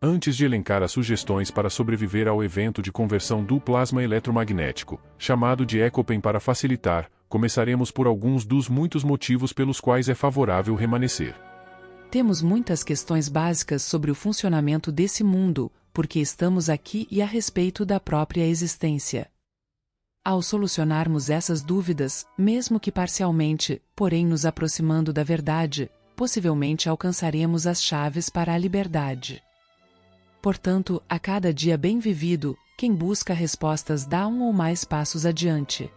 Antes de elencar as sugestões para sobreviver ao evento de conversão do plasma eletromagnético, chamado de ECOPEN para facilitar, começaremos por alguns dos muitos motivos pelos quais é favorável remanescer. Temos muitas questões básicas sobre o funcionamento desse mundo, porque estamos aqui e a respeito da própria existência. Ao solucionarmos essas dúvidas, mesmo que parcialmente, porém nos aproximando da verdade, possivelmente alcançaremos as chaves para a liberdade. Portanto, a cada dia bem vivido, quem busca respostas dá um ou mais passos adiante.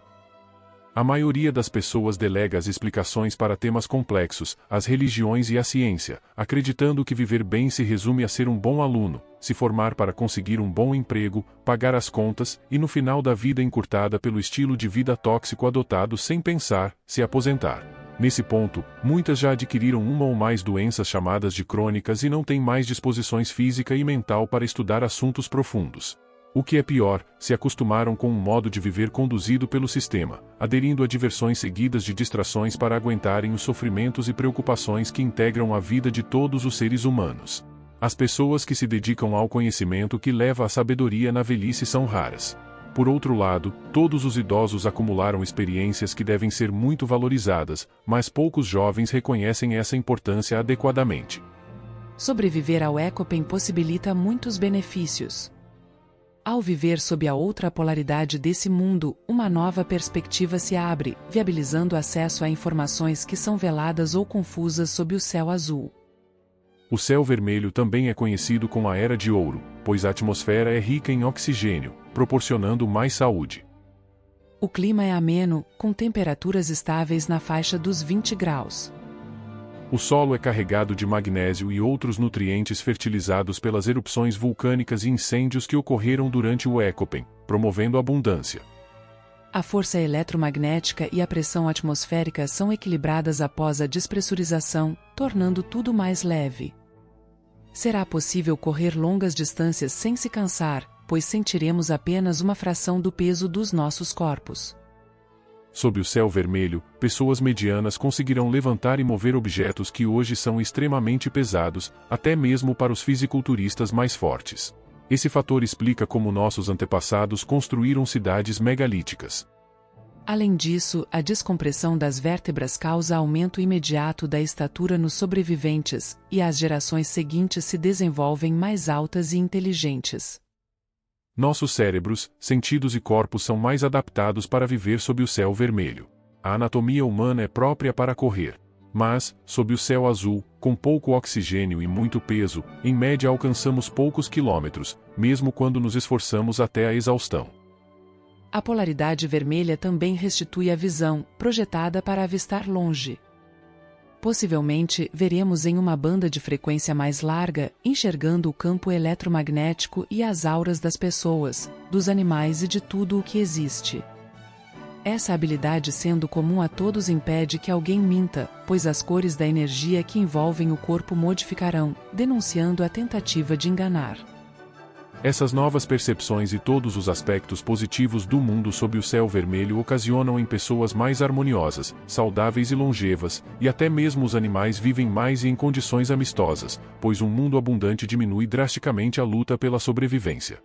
A maioria das pessoas delega as explicações para temas complexos, às religiões e à ciência, acreditando que viver bem se resume a ser um bom aluno, se formar para conseguir um bom emprego, pagar as contas e no final da vida encurtada pelo estilo de vida tóxico adotado sem pensar, se aposentar. Nesse ponto, muitas já adquiriram uma ou mais doenças chamadas de crônicas e não têm mais disposições física e mental para estudar assuntos profundos. O que é pior, se acostumaram com um modo de viver conduzido pelo sistema, aderindo a diversões seguidas de distrações para aguentarem os sofrimentos e preocupações que integram a vida de todos os seres humanos. As pessoas que se dedicam ao conhecimento que leva à sabedoria na velhice são raras. Por outro lado, todos os idosos acumularam experiências que devem ser muito valorizadas, mas poucos jovens reconhecem essa importância adequadamente. Sobreviver ao ECOPEN possibilita muitos benefícios. Ao viver sob a outra polaridade desse mundo, uma nova perspectiva se abre, viabilizando acesso a informações que são veladas ou confusas sob o céu azul. O céu vermelho também é conhecido como a Era de Ouro, pois a atmosfera é rica em oxigênio, proporcionando mais saúde. O clima é ameno, com temperaturas estáveis na faixa dos 20 graus. O solo é carregado de magnésio e outros nutrientes fertilizados pelas erupções vulcânicas e incêndios que ocorreram durante o ECOPEN, promovendo abundância. A força eletromagnética e a pressão atmosférica são equilibradas após a despressurização, tornando tudo mais leve. Será possível correr longas distâncias sem se cansar, pois sentiremos apenas uma fração do peso dos nossos corpos. Sob o céu vermelho, pessoas medianas conseguirão levantar e mover objetos que hoje são extremamente pesados, até mesmo para os fisiculturistas mais fortes. Esse fator explica como nossos antepassados construíram cidades megalíticas. Além disso, a descompressão das vértebras causa aumento imediato da estatura nos sobreviventes, e as gerações seguintes se desenvolvem mais altas e inteligentes. Nossos cérebros, sentidos e corpos são mais adaptados para viver sob o céu vermelho. A anatomia humana é própria para correr. Mas, sob o céu azul, com pouco oxigênio e muito peso, em média alcançamos poucos quilômetros, mesmo quando nos esforçamos até a exaustão. A polaridade vermelha também restitui a visão, projetada para avistar longe. Possivelmente, veremos em uma banda de frequência mais larga, enxergando o campo eletromagnético e as auras das pessoas, dos animais e de tudo o que existe. Essa habilidade sendo comum a todos impede que alguém minta, pois as cores da energia que envolvem o corpo modificarão, denunciando a tentativa de enganar. Essas novas percepções e todos os aspectos positivos do mundo sob o céu vermelho ocasionam em pessoas mais harmoniosas, saudáveis e longevas, e até mesmo os animais vivem mais e em condições amistosas, pois um mundo abundante diminui drasticamente a luta pela sobrevivência.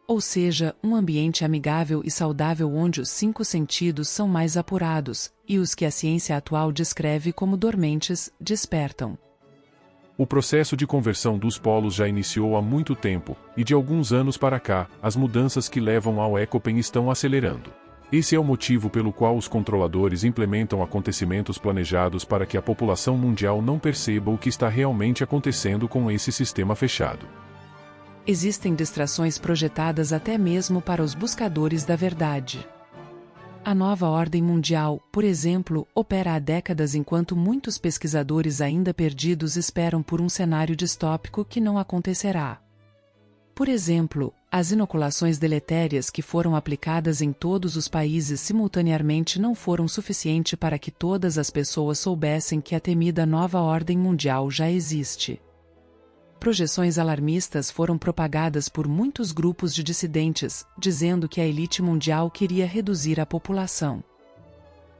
Ou seja, um ambiente amigável e saudável onde os 5 sentidos são mais apurados, e os que a ciência atual descreve como dormentes, despertam. O processo de conversão dos polos já iniciou há muito tempo, e de alguns anos para cá, as mudanças que levam ao ECOPEN estão acelerando. Esse é o motivo pelo qual os controladores implementam acontecimentos planejados para que a população mundial não perceba o que está realmente acontecendo com esse sistema fechado. Existem distrações projetadas até mesmo para os buscadores da verdade. A nova ordem mundial, por exemplo, opera há décadas enquanto muitos pesquisadores ainda perdidos esperam por um cenário distópico que não acontecerá. Por exemplo, as inoculações deletérias que foram aplicadas em todos os países simultaneamente não foram suficiente para que todas as pessoas soubessem que a temida nova ordem mundial já existe. Projeções alarmistas foram propagadas por muitos grupos de dissidentes, dizendo que a elite mundial queria reduzir a população.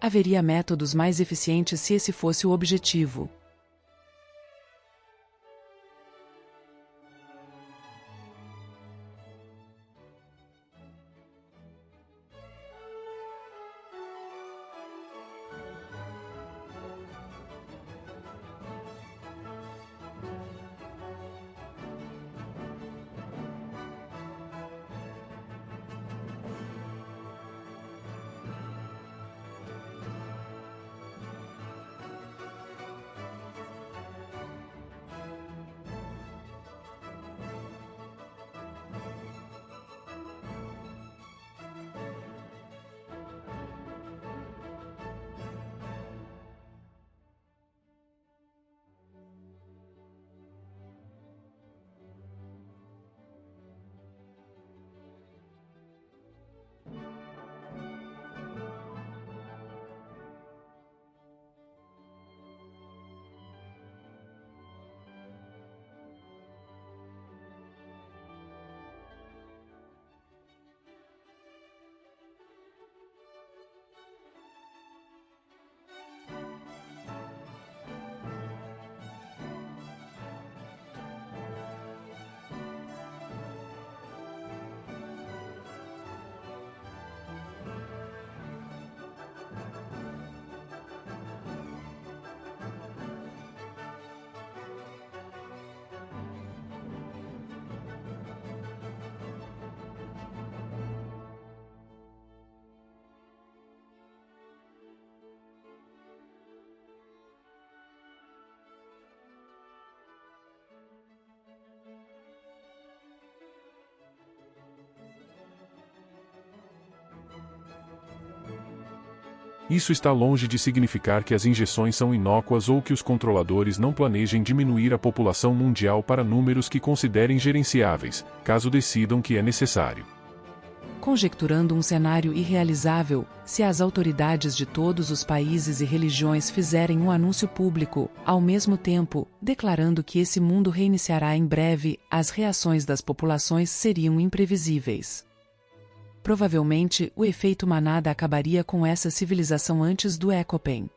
Haveria métodos mais eficientes se esse fosse o objetivo. Isso está longe de significar que as injeções são inócuas ou que os controladores não planejem diminuir a população mundial para números que considerem gerenciáveis, caso decidam que é necessário. Conjecturando um cenário irrealizável, se as autoridades de todos os países e religiões fizerem um anúncio público, ao mesmo tempo, declarando que esse mundo reiniciará em breve, as reações das populações seriam imprevisíveis. Provavelmente, o efeito manada acabaria com essa civilização antes do Ekopen.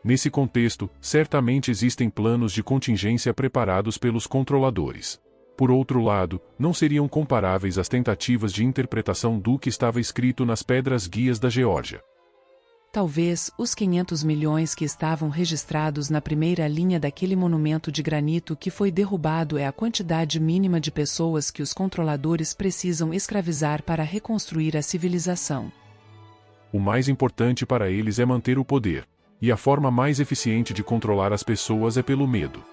Nesse contexto, certamente existem planos de contingência preparados pelos controladores. Por outro lado, não seriam comparáveis as tentativas de interpretação do que estava escrito nas pedras guias da Geórgia. Talvez, os 500 milhões que estavam registrados na primeira linha daquele monumento de granito que foi derrubado é a quantidade mínima de pessoas que os controladores precisam escravizar para reconstruir a civilização. O mais importante para eles é manter o poder. E a forma mais eficiente de controlar as pessoas é pelo medo.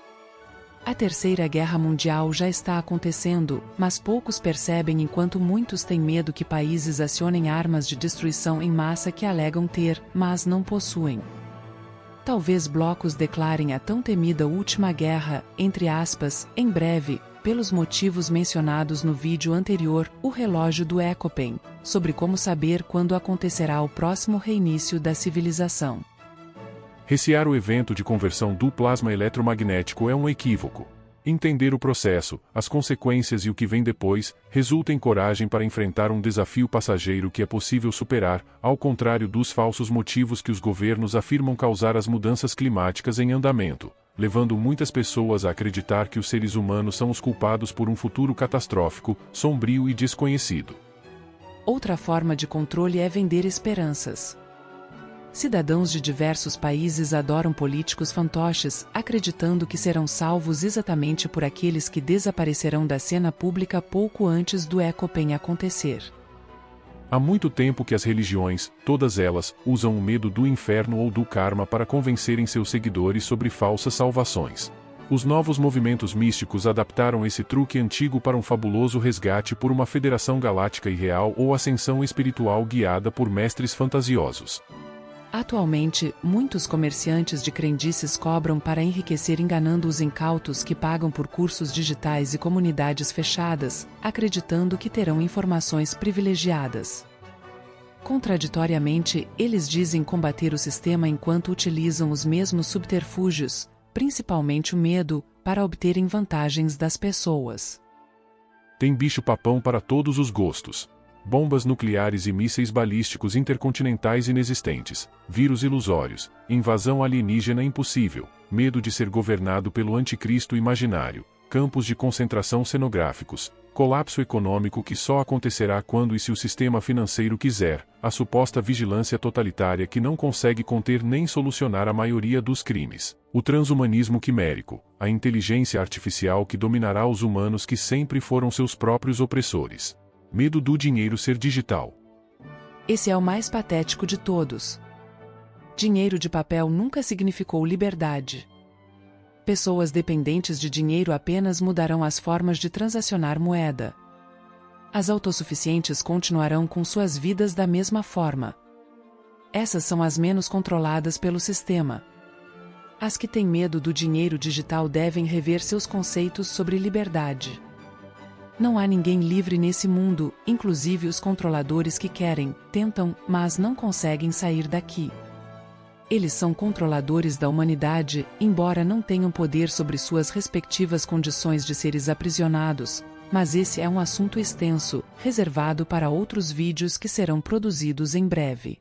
A Terceira Guerra Mundial já está acontecendo, mas poucos percebem enquanto muitos têm medo que países acionem armas de destruição em massa que alegam ter, mas não possuem. Talvez blocos declarem a tão temida última guerra, entre aspas, em breve, pelos motivos mencionados no vídeo anterior, o relógio do Ekopen, sobre como saber quando acontecerá o próximo reinício da civilização. Recear o evento de conversão do plasma eletromagnético é um equívoco. Entender o processo, as consequências e o que vem depois, resulta em coragem para enfrentar um desafio passageiro que é possível superar, ao contrário dos falsos motivos que os governos afirmam causar as mudanças climáticas em andamento, levando muitas pessoas a acreditar que os seres humanos são os culpados por um futuro catastrófico, sombrio e desconhecido. Outra forma de controle é vender esperanças. Cidadãos de diversos países adoram políticos fantoches, acreditando que serão salvos exatamente por aqueles que desaparecerão da cena pública pouco antes do Ekopen acontecer. Há muito tempo que as religiões, todas elas, usam o medo do inferno ou do karma para convencerem seus seguidores sobre falsas salvações. Os novos movimentos místicos adaptaram esse truque antigo para um fabuloso resgate por uma federação galáctica irreal ou ascensão espiritual guiada por mestres fantasiosos. Atualmente, muitos comerciantes de crendices cobram para enriquecer enganando os incautos que pagam por cursos digitais e comunidades fechadas, acreditando que terão informações privilegiadas. Contraditoriamente, eles dizem combater o sistema enquanto utilizam os mesmos subterfúgios, principalmente o medo, para obterem vantagens das pessoas. Tem bicho-papão para todos os gostos. Bombas nucleares e mísseis balísticos intercontinentais inexistentes, vírus ilusórios, invasão alienígena impossível, medo de ser governado pelo anticristo imaginário, campos de concentração cenográficos, colapso econômico que só acontecerá quando e se o sistema financeiro quiser, a suposta vigilância totalitária que não consegue conter nem solucionar a maioria dos crimes, o transhumanismo quimérico, a inteligência artificial que dominará os humanos que sempre foram seus próprios opressores. Medo do dinheiro ser digital. Esse é o mais patético de todos. Dinheiro de papel nunca significou liberdade. Pessoas dependentes de dinheiro apenas mudarão as formas de transacionar moeda. As autossuficientes continuarão com suas vidas da mesma forma. Essas são as menos controladas pelo sistema. As que têm medo do dinheiro digital devem rever seus conceitos sobre liberdade. Não há ninguém livre nesse mundo, inclusive os controladores que querem, tentam, mas não conseguem sair daqui. Eles são controladores da humanidade, embora não tenham poder sobre suas respectivas condições de seres aprisionados, mas esse é um assunto extenso, reservado para outros vídeos que serão produzidos em breve.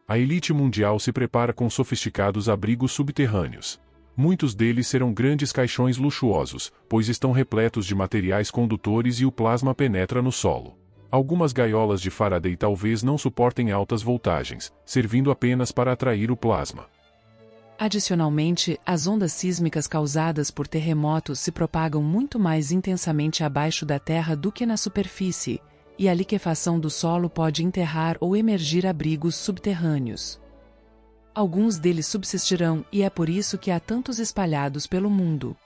A elite mundial se prepara com sofisticados abrigos subterrâneos. Muitos deles serão grandes caixões luxuosos, pois estão repletos de materiais condutores e o plasma penetra no solo. Algumas gaiolas de Faraday talvez não suportem altas voltagens, servindo apenas para atrair o plasma. Adicionalmente, as ondas sísmicas causadas por terremotos se propagam muito mais intensamente abaixo da Terra do que na superfície, e a liquefação do solo pode enterrar ou emergir abrigos subterrâneos. Alguns deles subsistirão e é por isso que há tantos espalhados pelo mundo.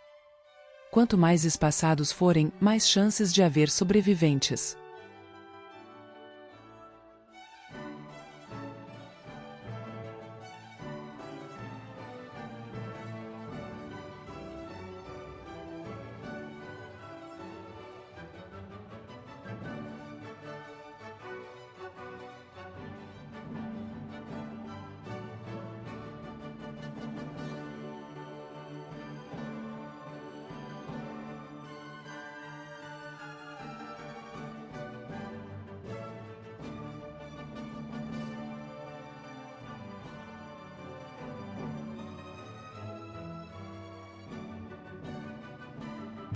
Quanto mais espaçados forem, mais chances de haver sobreviventes.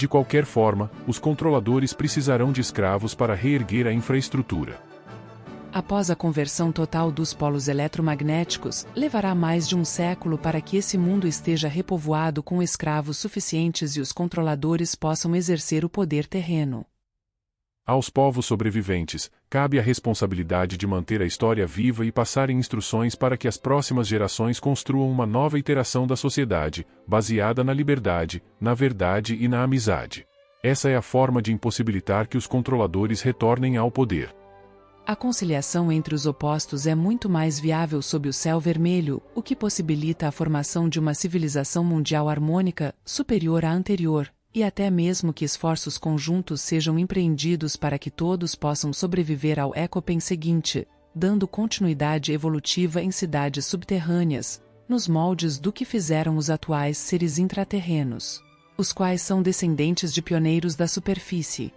De qualquer forma, os controladores precisarão de escravos para reerguer a infraestrutura. Após a conversão total dos polos eletromagnéticos, levará mais de um século para que esse mundo esteja repovoado com escravos suficientes e os controladores possam exercer o poder terreno. Aos povos sobreviventes, cabe a responsabilidade de manter a história viva e passarem instruções para que as próximas gerações construam uma nova iteração da sociedade, baseada na liberdade, na verdade e na amizade. Essa é a forma de impossibilitar que os controladores retornem ao poder. A conciliação entre os opostos é muito mais viável sob o céu vermelho, o que possibilita a formação de uma civilização mundial harmônica, superior à anterior, e até mesmo que esforços conjuntos sejam empreendidos para que todos possam sobreviver ao Ecopen seguinte, dando continuidade evolutiva em cidades subterrâneas, nos moldes do que fizeram os atuais seres intraterrenos, os quais são descendentes de pioneiros da superfície.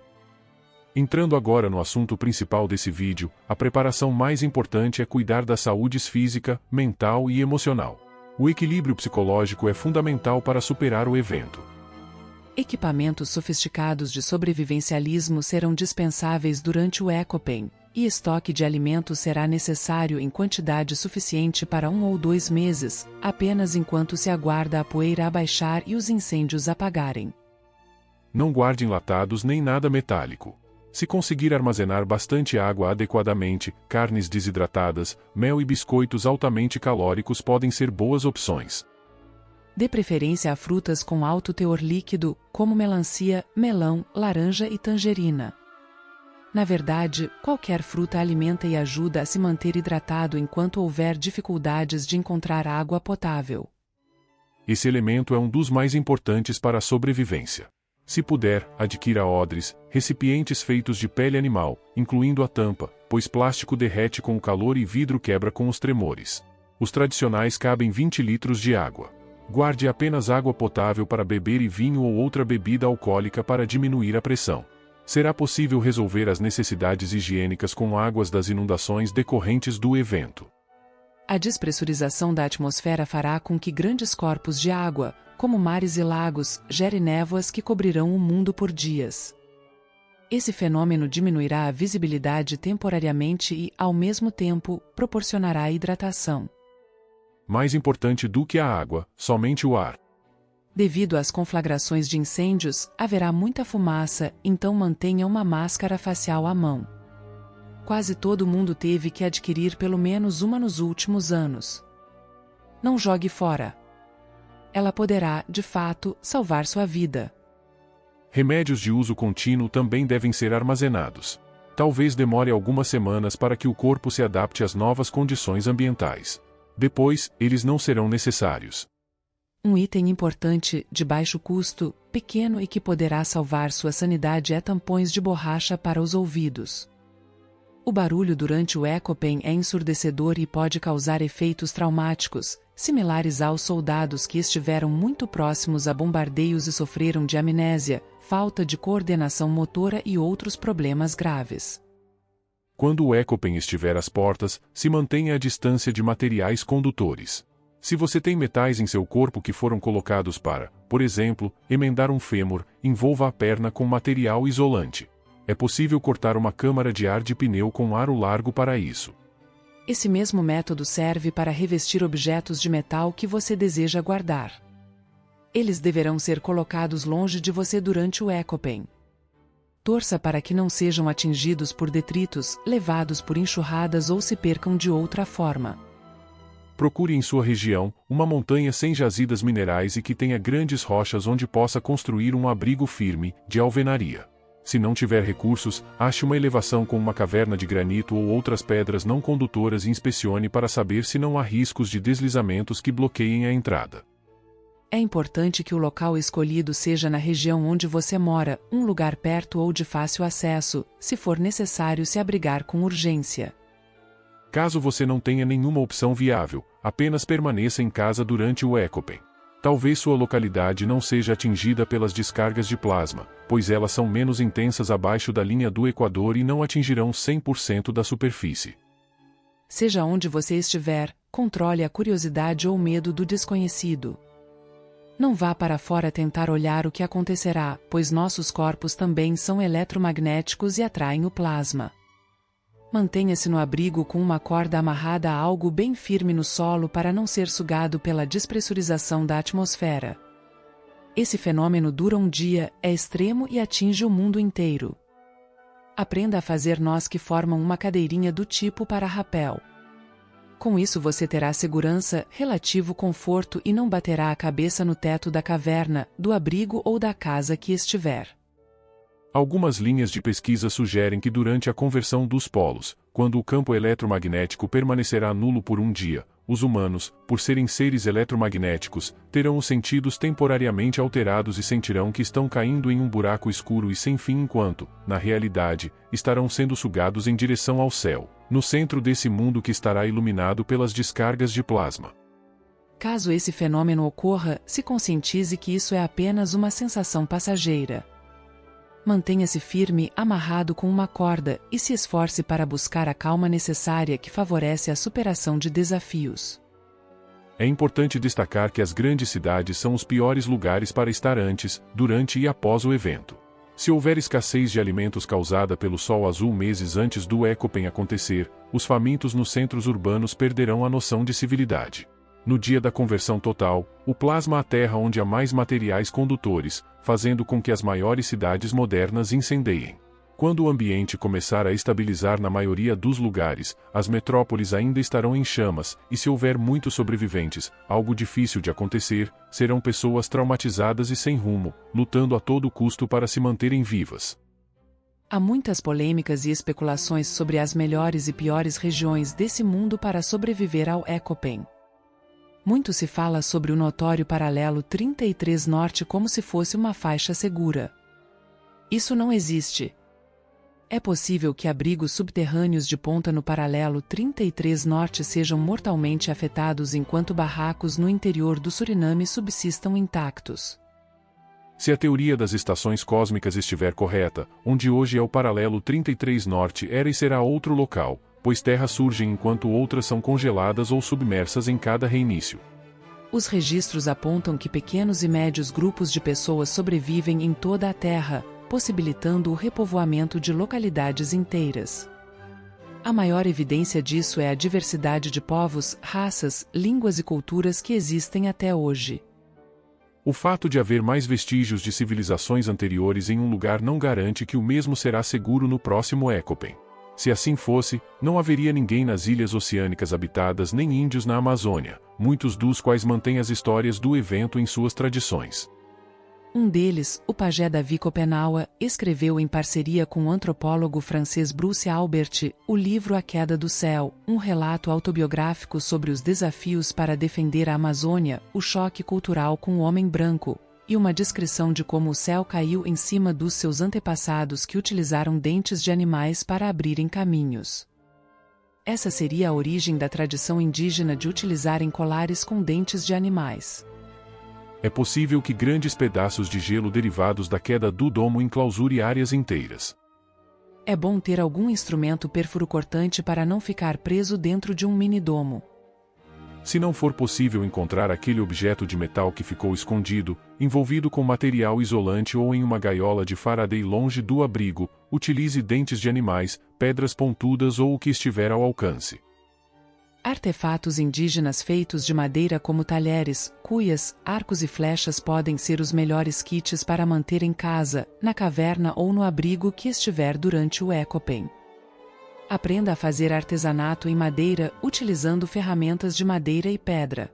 Entrando agora no assunto principal desse vídeo, a preparação mais importante é cuidar da saúde física, mental e emocional. O equilíbrio psicológico é fundamental para superar o evento. Equipamentos sofisticados de sobrevivencialismo serão dispensáveis durante o Ecopen, e estoque de alimentos será necessário em quantidade suficiente para 1 ou 2 meses, apenas enquanto se aguarda a poeira abaixar e os incêndios apagarem. Não guarde enlatados nem nada metálico. Se conseguir armazenar bastante água adequadamente, carnes desidratadas, mel e biscoitos altamente calóricos podem ser boas opções. Dê preferência a frutas com alto teor líquido, como melancia, melão, laranja e tangerina. Na verdade, qualquer fruta alimenta e ajuda a se manter hidratado enquanto houver dificuldades de encontrar água potável. Esse elemento é um dos mais importantes para a sobrevivência. Se puder, adquira odres, recipientes feitos de pele animal, incluindo a tampa, pois plástico derrete com o calor e vidro quebra com os tremores. Os tradicionais cabem 20 litros de água. Guarde apenas água potável para beber e vinho ou outra bebida alcoólica para diminuir a pressão. Será possível resolver as necessidades higiênicas com águas das inundações decorrentes do evento. A despressurização da atmosfera fará com que grandes corpos de água, como mares e lagos, gerem névoas que cobrirão o mundo por dias. Esse fenômeno diminuirá a visibilidade temporariamente e, ao mesmo tempo, proporcionará hidratação. Mais importante do que a água, somente o ar. Devido às conflagrações de incêndios, haverá muita fumaça, então mantenha uma máscara facial à mão. Quase todo mundo teve que adquirir pelo menos uma nos últimos anos. Não jogue fora. Ela poderá, de fato, salvar sua vida. Remédios de uso contínuo também devem ser armazenados. Talvez demore algumas semanas para que o corpo se adapte às novas condições ambientais. Depois, eles não serão necessários. Um item importante, de baixo custo, pequeno e que poderá salvar sua sanidade é tampões de borracha para os ouvidos. O barulho durante o Ecopen é ensurdecedor e pode causar efeitos traumáticos, similares aos soldados que estiveram muito próximos a bombardeios e sofreram de amnésia, falta de coordenação motora e outros problemas graves. Quando o Ecopen estiver às portas, se mantenha à distância de materiais condutores. Se você tem metais em seu corpo que foram colocados para, por exemplo, emendar um fêmur, envolva a perna com material isolante. É possível cortar uma câmara de ar de pneu com aro largo para isso. Esse mesmo método serve para revestir objetos de metal que você deseja guardar. Eles deverão ser colocados longe de você durante o Ecopen. Torça para que não sejam atingidos por detritos, levados por enxurradas ou se percam de outra forma. Procure em sua região uma montanha sem jazidas minerais e que tenha grandes rochas onde possa construir um abrigo firme, de alvenaria. Se não tiver recursos, ache uma elevação com uma caverna de granito ou outras pedras não condutoras e inspecione para saber se não há riscos de deslizamentos que bloqueiem a entrada. É importante que o local escolhido seja na região onde você mora, um lugar perto ou de fácil acesso, se for necessário se abrigar com urgência. Caso você não tenha nenhuma opção viável, apenas permaneça em casa durante o Ecopen. Talvez sua localidade não seja atingida pelas descargas de plasma, pois elas são menos intensas abaixo da linha do Equador e não atingirão 100% da superfície. Seja onde você estiver, controle a curiosidade ou medo do desconhecido. Não vá para fora tentar olhar o que acontecerá, pois nossos corpos também são eletromagnéticos e atraem o plasma. Mantenha-se no abrigo com uma corda amarrada a algo bem firme no solo para não ser sugado pela despressurização da atmosfera. Esse fenômeno dura um dia, é extremo e atinge o mundo inteiro. Aprenda a fazer nós que formam uma cadeirinha do tipo para rapel. Com isso você terá segurança, relativo conforto e não baterá a cabeça no teto da caverna, do abrigo ou da casa que estiver. Algumas linhas de pesquisa sugerem que durante a conversão dos polos, quando o campo eletromagnético permanecerá nulo por um dia, os humanos, por serem seres eletromagnéticos, terão os sentidos temporariamente alterados e sentirão que estão caindo em um buraco escuro e sem fim enquanto, na realidade, estarão sendo sugados em direção ao céu, no centro desse mundo que estará iluminado pelas descargas de plasma. Caso esse fenômeno ocorra, se conscientize que isso é apenas uma sensação passageira. Mantenha-se firme, amarrado com uma corda, e se esforce para buscar a calma necessária que favorece a superação de desafios. É importante destacar que as grandes cidades são os piores lugares para estar antes, durante e após o evento. Se houver escassez de alimentos causada pelo sol azul meses antes do Ekopen acontecer, os famintos nos centros urbanos perderão a noção de civilidade. No dia da conversão total, o plasma aterra onde há mais materiais condutores, fazendo com que as maiores cidades modernas incendeiem. Quando o ambiente começar a estabilizar na maioria dos lugares, as metrópoles ainda estarão em chamas, e se houver muitos sobreviventes, algo difícil de acontecer, serão pessoas traumatizadas e sem rumo, lutando a todo custo para se manterem vivas. Há muitas polêmicas e especulações sobre as melhores e piores regiões desse mundo para sobreviver ao Ekopen. Muito se fala sobre o notório paralelo 33 Norte como se fosse uma faixa segura. Isso não existe. É possível que abrigos subterrâneos de ponta no paralelo 33 Norte sejam mortalmente afetados enquanto barracos no interior do Suriname subsistam intactos. Se a teoria das estações cósmicas estiver correta, onde hoje é o paralelo 33 Norte era e será outro local, pois terras surgem enquanto outras são congeladas ou submersas em cada reinício. Os registros apontam que pequenos e médios grupos de pessoas sobrevivem em toda a Terra, possibilitando o repovoamento de localidades inteiras. A maior evidência disso é a diversidade de povos, raças, línguas e culturas que existem até hoje. O fato de haver mais vestígios de civilizações anteriores em um lugar não garante que o mesmo será seguro no próximo Ekopen. Se assim fosse, não haveria ninguém nas ilhas oceânicas habitadas nem índios na Amazônia, muitos dos quais mantêm as histórias do evento em suas tradições. Um deles, o pajé Davi Kopenawa, escreveu em parceria com o antropólogo francês Bruce Albert, o livro A Queda do Céu, um relato autobiográfico sobre os desafios para defender a Amazônia, o choque cultural com o homem branco, e uma descrição de como o céu caiu em cima dos seus antepassados que utilizaram dentes de animais para abrirem caminhos. Essa seria a origem da tradição indígena de utilizarem colares com dentes de animais. É possível que grandes pedaços de gelo derivados da queda do domo enclausure áreas inteiras. É bom ter algum instrumento perfuro-cortante para não ficar preso dentro de um mini-domo. Se não for possível encontrar aquele objeto de metal que ficou escondido, envolvido com material isolante ou em uma gaiola de Faraday longe do abrigo, utilize dentes de animais, pedras pontudas ou o que estiver ao alcance. Artefatos indígenas feitos de madeira como talheres, cuias, arcos e flechas podem ser os melhores kits para manter em casa, na caverna ou no abrigo que estiver durante o Ekopen. Aprenda a fazer artesanato em madeira utilizando ferramentas de madeira e pedra.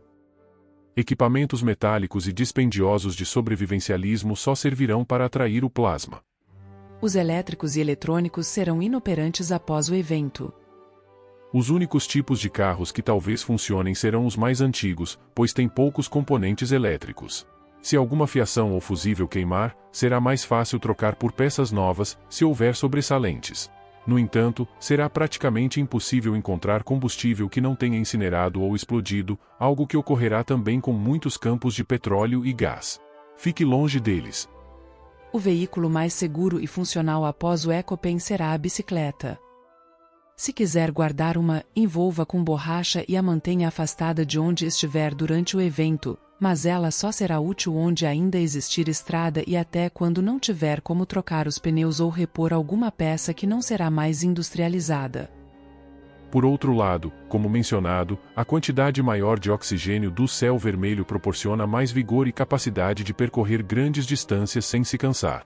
Equipamentos metálicos e dispendiosos de sobrevivencialismo só servirão para atrair o plasma. Os elétricos e eletrônicos serão inoperantes após o evento. Os únicos tipos de carros que talvez funcionem serão os mais antigos, pois têm poucos componentes elétricos. Se alguma fiação ou fusível queimar, será mais fácil trocar por peças novas, se houver sobressalentes. No entanto, será praticamente impossível encontrar combustível que não tenha incinerado ou explodido, algo que ocorrerá também com muitos campos de petróleo e gás. Fique longe deles. O veículo mais seguro e funcional após o Ekopen será a bicicleta. Se quiser guardar uma, envolva com borracha e a mantenha afastada de onde estiver durante o evento, mas ela só será útil onde ainda existir estrada e até quando não tiver como trocar os pneus ou repor alguma peça que não será mais industrializada. Por outro lado, como mencionado, a quantidade maior de oxigênio do céu vermelho proporciona mais vigor e capacidade de percorrer grandes distâncias sem se cansar.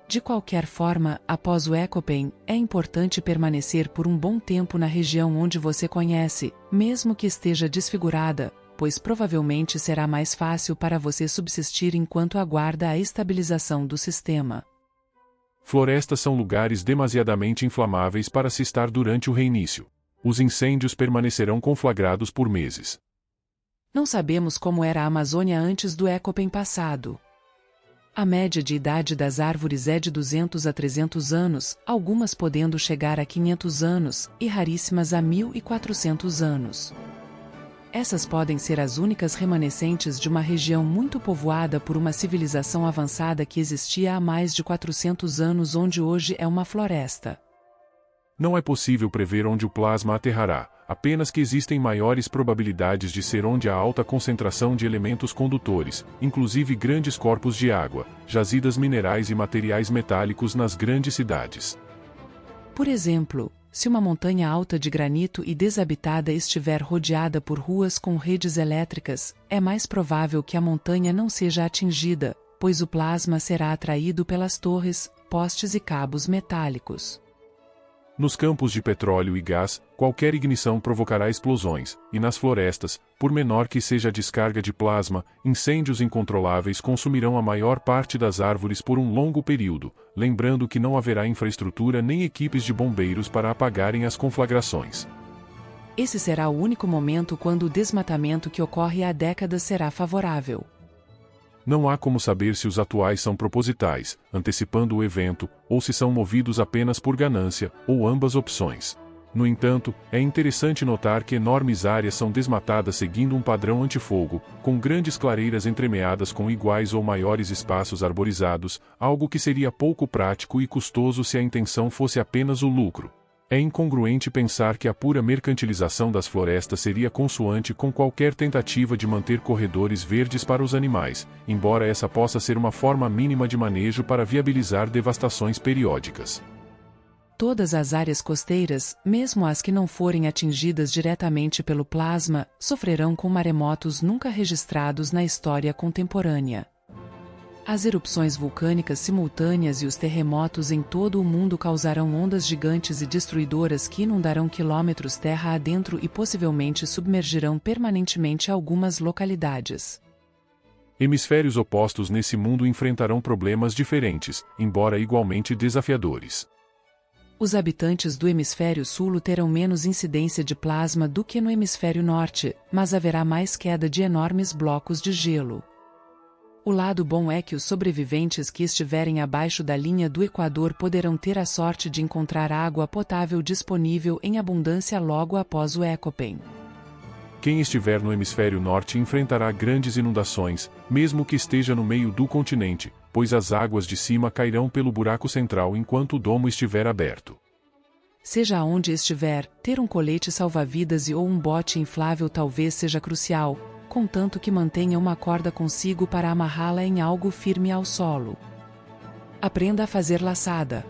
De qualquer forma, após o Ecopen, é importante permanecer por um bom tempo na região onde você conhece, mesmo que esteja desfigurada, pois provavelmente será mais fácil para você subsistir enquanto aguarda a estabilização do sistema. Florestas são lugares demasiadamente inflamáveis para se estar durante o reinício. Os incêndios permanecerão conflagrados por meses. Não sabemos como era a Amazônia antes do Ecopen passado. A média de idade das árvores é de 200 a 300 anos, algumas podendo chegar a 500 anos, e raríssimas a 1.400 anos. Essas podem ser as únicas remanescentes de uma região muito povoada por uma civilização avançada que existia há mais de 400 anos onde hoje é uma floresta. Não é possível prever onde o plasma aterrará, apenas que existem maiores probabilidades de ser onde há alta concentração de elementos condutores, inclusive grandes corpos de água, jazidas minerais e materiais metálicos nas grandes cidades. Por exemplo, se uma montanha alta de granito e desabitada estiver rodeada por ruas com redes elétricas, é mais provável que a montanha não seja atingida, pois o plasma será atraído pelas torres, postes e cabos metálicos. Nos campos de petróleo e gás, qualquer ignição provocará explosões, e nas florestas, por menor que seja a descarga de plasma, incêndios incontroláveis consumirão a maior parte das árvores por um longo período, lembrando que não haverá infraestrutura nem equipes de bombeiros para apagarem as conflagrações. Esse será o único momento quando o desmatamento que ocorre há décadas será favorável. Não há como saber se os atuais são propositais, antecipando o evento, ou se são movidos apenas por ganância, ou ambas opções. No entanto, é interessante notar que enormes áreas são desmatadas seguindo um padrão antifogo, com grandes clareiras entremeadas com iguais ou maiores espaços arborizados, algo que seria pouco prático e custoso se a intenção fosse apenas o lucro. É incongruente pensar que a pura mercantilização das florestas seria consoante com qualquer tentativa de manter corredores verdes para os animais, embora essa possa ser uma forma mínima de manejo para viabilizar devastações periódicas. Todas as áreas costeiras, mesmo as que não forem atingidas diretamente pelo plasma, sofrerão com maremotos nunca registrados na história contemporânea. As erupções vulcânicas simultâneas e os terremotos em todo o mundo causarão ondas gigantes e destruidoras que inundarão quilômetros terra adentro e possivelmente submergirão permanentemente algumas localidades. Hemisférios opostos nesse mundo enfrentarão problemas diferentes, embora igualmente desafiadores. Os habitantes do hemisfério sul terão menos incidência de plasma do que no hemisfério norte, mas haverá mais queda de enormes blocos de gelo. O lado bom é que os sobreviventes que estiverem abaixo da linha do Equador poderão ter a sorte de encontrar água potável disponível em abundância logo após o Ecopen. Quem estiver no hemisfério norte enfrentará grandes inundações, mesmo que esteja no meio do continente, pois as águas de cima cairão pelo buraco central enquanto o domo estiver aberto. Seja onde estiver, ter um colete salva-vidas ou um bote inflável talvez seja crucial, contanto que mantenha uma corda consigo para amarrá-la em algo firme ao solo. Aprenda a fazer laçada.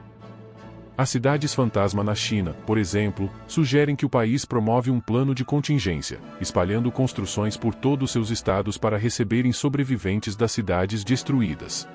As cidades fantasma na China, por exemplo, sugerem que o país promove um plano de contingência, espalhando construções por todos seus estados para receberem sobreviventes das cidades destruídas.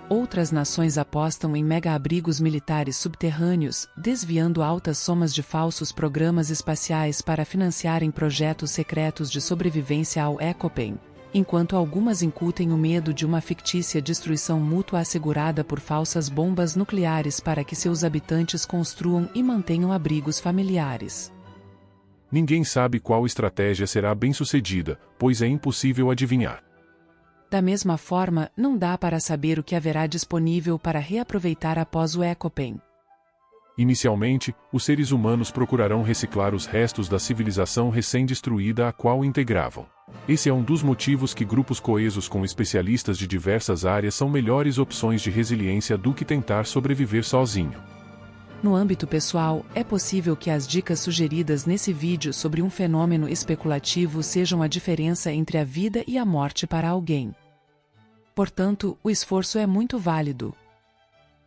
Outras nações apostam em mega-abrigos militares subterrâneos, desviando altas somas de falsos programas espaciais para financiarem projetos secretos de sobrevivência ao Ecopen, enquanto algumas incutem o medo de uma fictícia destruição mútua assegurada por falsas bombas nucleares para que seus habitantes construam e mantenham abrigos familiares. Ninguém sabe qual estratégia será bem-sucedida, pois é impossível adivinhar. Da mesma forma, não dá para saber o que haverá disponível para reaproveitar após o Ecopen. Inicialmente, os seres humanos procurarão reciclar os restos da civilização recém-destruída a qual integravam. Esse é um dos motivos que grupos coesos com especialistas de diversas áreas são melhores opções de resiliência do que tentar sobreviver sozinho. No âmbito pessoal, é possível que as dicas sugeridas nesse vídeo sobre um fenômeno especulativo sejam a diferença entre a vida e a morte para alguém. Portanto, o esforço é muito válido.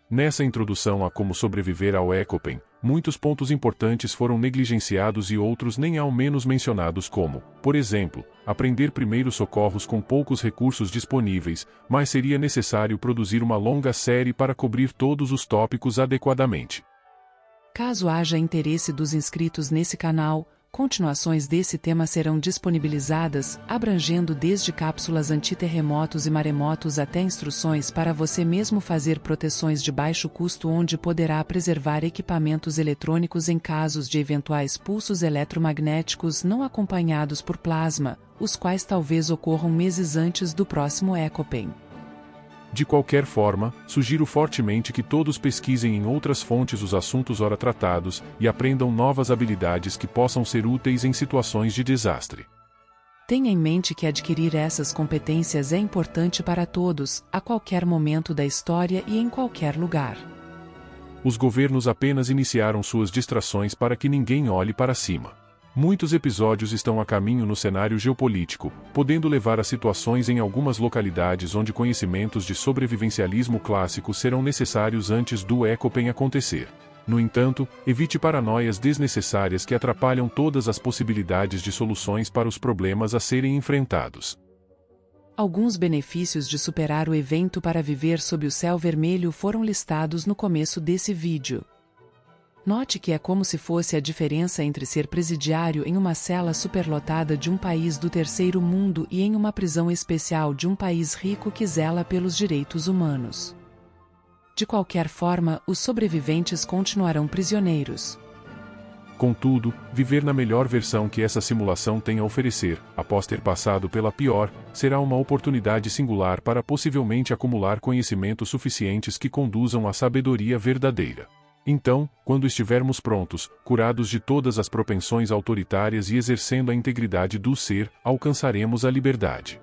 Nessa introdução a como sobreviver ao EcoPen, muitos pontos importantes foram negligenciados e outros nem ao menos mencionados como, por exemplo, aprender primeiros socorros com poucos recursos disponíveis, mas seria necessário produzir uma longa série para cobrir todos os tópicos adequadamente. Caso haja interesse dos inscritos nesse canal, continuações desse tema serão disponibilizadas, abrangendo desde cápsulas antiterremotos e maremotos até instruções para você mesmo fazer proteções de baixo custo, onde poderá preservar equipamentos eletrônicos em casos de eventuais pulsos eletromagnéticos não acompanhados por plasma, os quais talvez ocorram meses antes do próximo EcoPen. De qualquer forma, sugiro fortemente que todos pesquisem em outras fontes os assuntos ora tratados e aprendam novas habilidades que possam ser úteis em situações de desastre. Tenha em mente que adquirir essas competências é importante para todos, a qualquer momento da história e em qualquer lugar. Os governos apenas iniciaram suas distrações para que ninguém olhe para cima. Muitos episódios estão a caminho no cenário geopolítico, podendo levar a situações em algumas localidades onde conhecimentos de sobrevivencialismo clássico serão necessários antes do EcoPen acontecer. No entanto, evite paranoias desnecessárias que atrapalham todas as possibilidades de soluções para os problemas a serem enfrentados. Alguns benefícios de superar o evento para viver sob o céu vermelho foram listados no começo desse vídeo. Note que é como se fosse a diferença entre ser presidiário em uma cela superlotada de um país do terceiro mundo e em uma prisão especial de um país rico que zela pelos direitos humanos. De qualquer forma, os sobreviventes continuarão prisioneiros. Contudo, viver na melhor versão que essa simulação tem a oferecer, após ter passado pela pior, será uma oportunidade singular para possivelmente acumular conhecimentos suficientes que conduzam à sabedoria verdadeira. Então, quando estivermos prontos, curados de todas as propensões autoritárias e exercendo a integridade do ser, alcançaremos a liberdade.